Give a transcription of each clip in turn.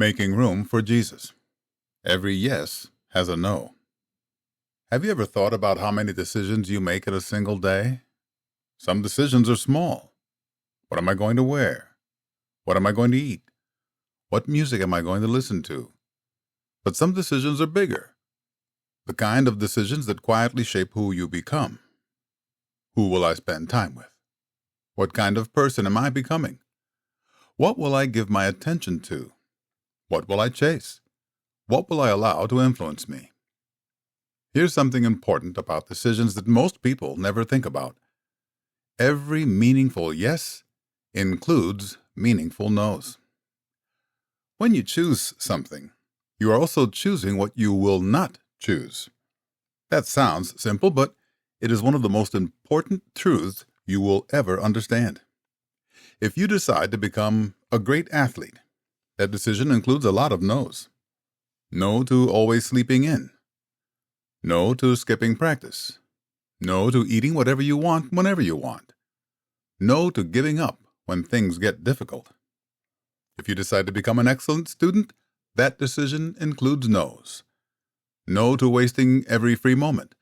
Making room for Jesus. Every yes has a no. Have you ever thought about how many decisions you make in a single day? Some decisions are small. What am I going to wear? What am I going to eat? What music am I going to listen to? But some decisions are bigger. The kind of decisions that quietly shape who you become. Who will I spend time with? What kind of person am I becoming? What will I give my attention to? What will I chase? What will I allow to influence me? Here's something important about decisions that most people never think about. Every meaningful yes includes meaningful no's. When you choose something, you are also choosing what you will not choose. That sounds simple, but it is one of the most important truths you will ever understand. If you decide to become a great athlete, that decision includes a lot of no's. No to always sleeping in. No to skipping practice. No to eating whatever you want whenever you want. No to giving up when things get difficult. If you decide to become an excellent student, that decision includes no's. No to wasting every free moment.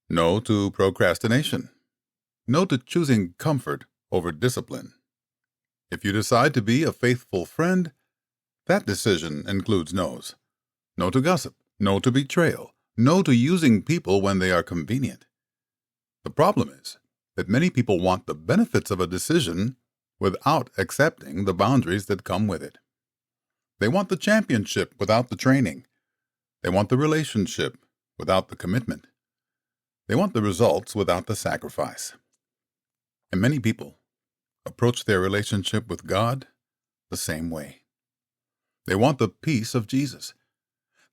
No to procrastination. No to choosing comfort over discipline. If you decide to be a faithful friend, that decision includes no's. No to gossip. No to betrayal. No to using people when they are convenient. The problem is that many people want the benefits of a decision without accepting the boundaries that come with it. They want the championship without the training. They want the relationship without the commitment. They want the results without the sacrifice. And many people approach their relationship with God the same way. They want the peace of Jesus.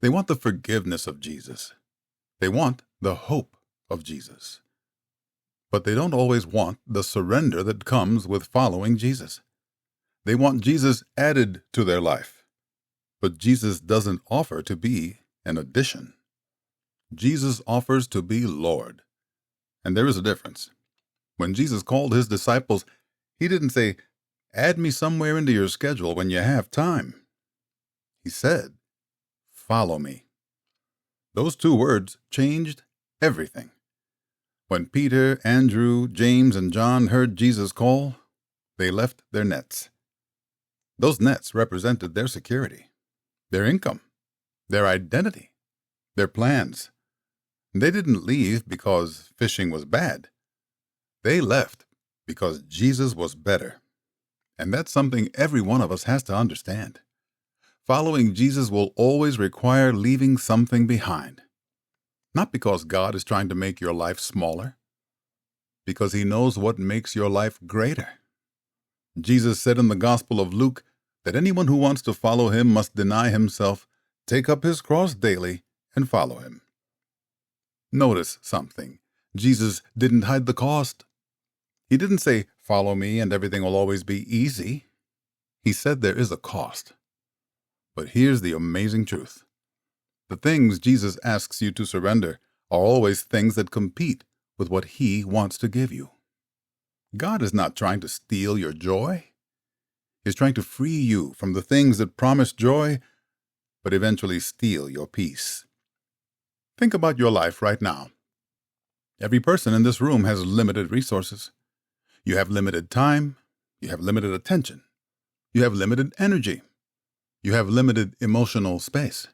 They want the forgiveness of Jesus. They want the hope of Jesus. But they don't always want the surrender that comes with following Jesus. They want Jesus added to their life. But Jesus doesn't offer to be an addition. Jesus offers to be Lord. And there is a difference. When Jesus called his disciples, he didn't say, "Add me somewhere into your schedule when you have time." He said, "Follow me." Those two words changed everything. When Peter, Andrew, James, and John heard Jesus' call, they left their nets. Those nets represented their security, their income, their identity, their plans. They didn't leave because fishing was bad. They left because Jesus was better. And that's something every one of us has to understand. Following Jesus will always require leaving something behind. Not because God is trying to make your life smaller, because he knows what makes your life greater. Jesus said in the Gospel of Luke that anyone who wants to follow him must deny himself, take up his cross daily, and follow him. Notice something. Jesus didn't hide the cost. He didn't say, "Follow me and everything will always be easy." He said there is a cost. But here's the amazing truth. The things Jesus asks you to surrender are always things that compete with what he wants to give you. God is not trying to steal your joy. He's trying to free you from the things that promise joy, but eventually steal your peace. Think about your life right now. Every person in this room has limited resources. You have limited time. You have limited attention. You have limited energy. You have limited emotional space.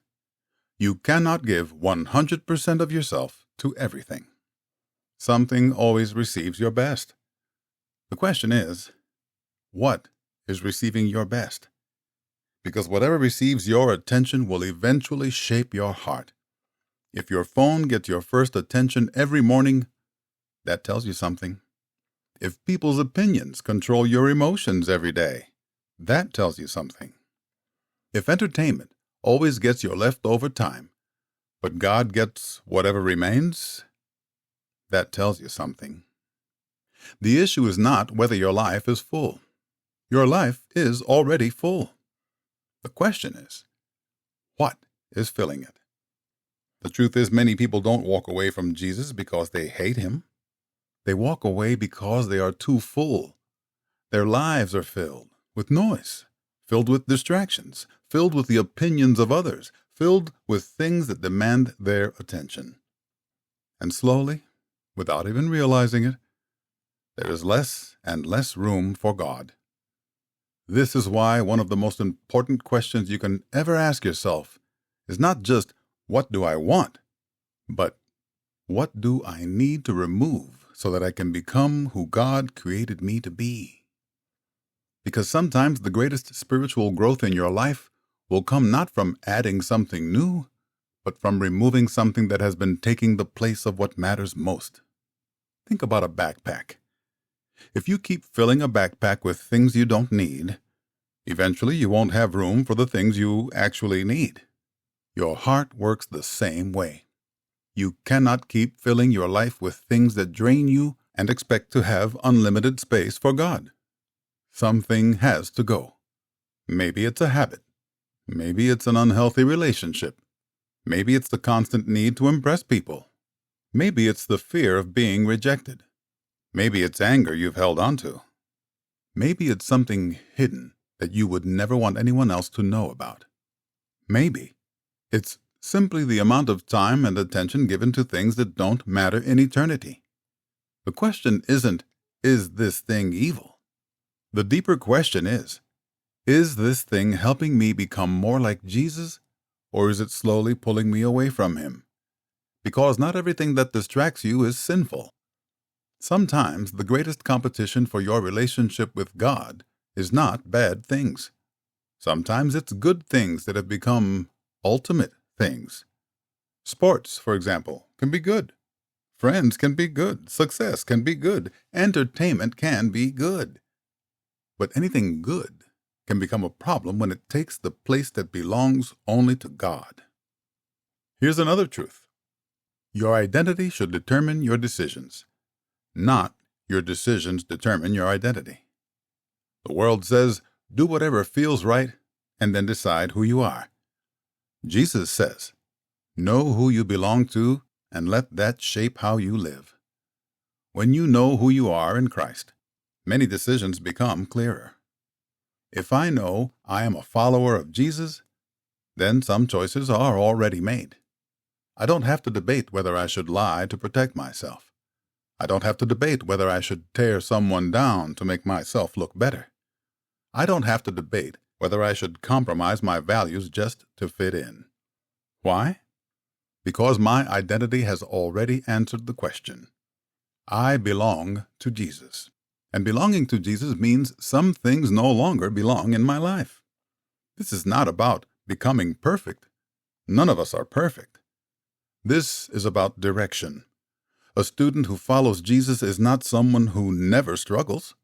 You cannot give 100% of yourself to everything. Something always receives your best. The question is, what is receiving your best? Because whatever receives your attention will eventually shape your heart. If your phone gets your first attention every morning, that tells you something. If people's opinions control your emotions every day, that tells you something. If entertainment always gets your leftover time, but God gets whatever remains, that tells you something. The issue is not whether your life is full. Your life is already full. The question is, what is filling it? The truth is, many people don't walk away from Jesus because they hate him. They walk away because they are too full. Their lives are filled with noise, filled with distractions, filled with the opinions of others, filled with things that demand their attention. And slowly, without even realizing it, there is less and less room for God. This is why one of the most important questions you can ever ask yourself is not just, what do I want? But, what do I need to remove so that I can become who God created me to be? Because sometimes the greatest spiritual growth in your life will come not from adding something new, but from removing something that has been taking the place of what matters most. Think about a backpack. If you keep filling a backpack with things you don't need, eventually you won't have room for the things you actually need. Your heart works the same way. You cannot keep filling your life with things that drain you and expect to have unlimited space for God. Something has to go. Maybe it's a habit. Maybe it's an unhealthy relationship. Maybe it's the constant need to impress people. Maybe it's the fear of being rejected. Maybe it's anger you've held onto. Maybe it's something hidden that you would never want anyone else to know about. Maybe it's simply the amount of time and attention given to things that don't matter in eternity. The question isn't, is this thing evil? The deeper question is this thing helping me become more like Jesus, or is it slowly pulling me away from Him? Because not everything that distracts you is sinful. Sometimes the greatest competition for your relationship with God is not bad things. Sometimes it's good things that have become ultimate things. Sports, for example, can be good. Friends can be good. Success can be good. Entertainment can be good. But anything good can become a problem when it takes the place that belongs only to God. Here's another truth. Your identity should determine your decisions, not your decisions determine your identity. The world says, do whatever feels right and then decide who you are. Jesus says, know who you belong to and let that shape how you live. When you know who you are in Christ, many decisions become clearer. If I know I am a follower of Jesus, then some choices are already made. I don't have to debate whether I should lie to protect myself. I don't have to debate whether I should tear someone down to make myself look better. I don't have to debate whether I should compromise my values just to fit in. Why? Because my identity has already answered the question. I belong to Jesus. And belonging to Jesus means some things no longer belong in my life. This is not about becoming perfect. None of us are perfect. This is about direction. A student who follows Jesus is not someone who never struggles.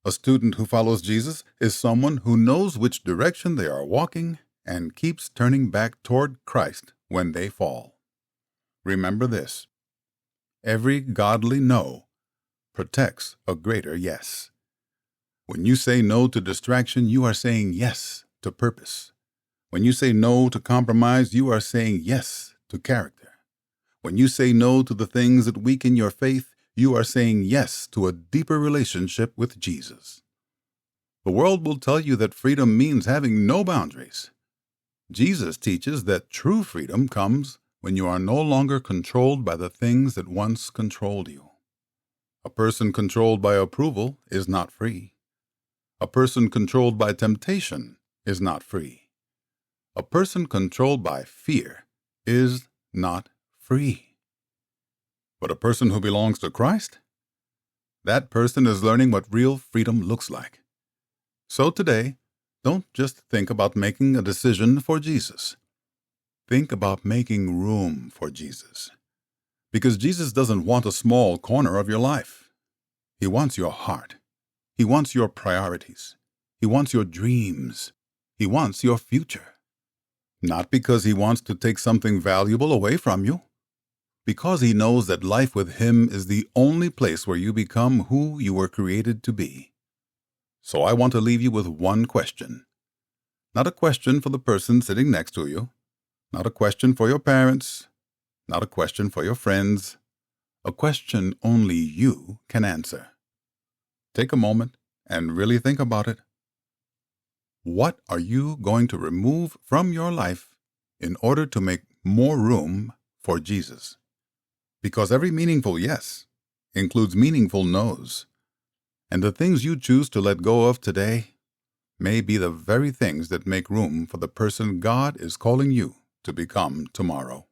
A student who follows Jesus is someone who knows which direction they are walking and keeps turning back toward Christ when they fall. Remember this. Every godly no protects a greater yes. When you say no to distraction, you are saying yes to purpose. When you say no to compromise, you are saying yes to character. When you say no to the things that weaken your faith, you are saying yes to a deeper relationship with Jesus. The world will tell you that freedom means having no boundaries. Jesus teaches that true freedom comes when you are no longer controlled by the things that once controlled you. A person controlled by approval is not free. A person controlled by temptation is not free. A person controlled by fear is not free. But a person who belongs to Christ? That person is learning what real freedom looks like. So today, don't just think about making a decision for Jesus. Think about making room for Jesus. Because Jesus doesn't want a small corner of your life. He wants your heart. He wants your priorities. He wants your dreams. He wants your future. Not because He wants to take something valuable away from you. Because He knows that life with Him is the only place where you become who you were created to be. So I want to leave you with one question. Not a question for the person sitting next to you. Not a question for your parents. Not a question for your friends. A question only you can answer. Take a moment and really think about it. What are you going to remove from your life in order to make more room for Jesus? Because every meaningful yes includes meaningful no's. And the things you choose to let go of today may be the very things that make room for the person God is calling you to become tomorrow.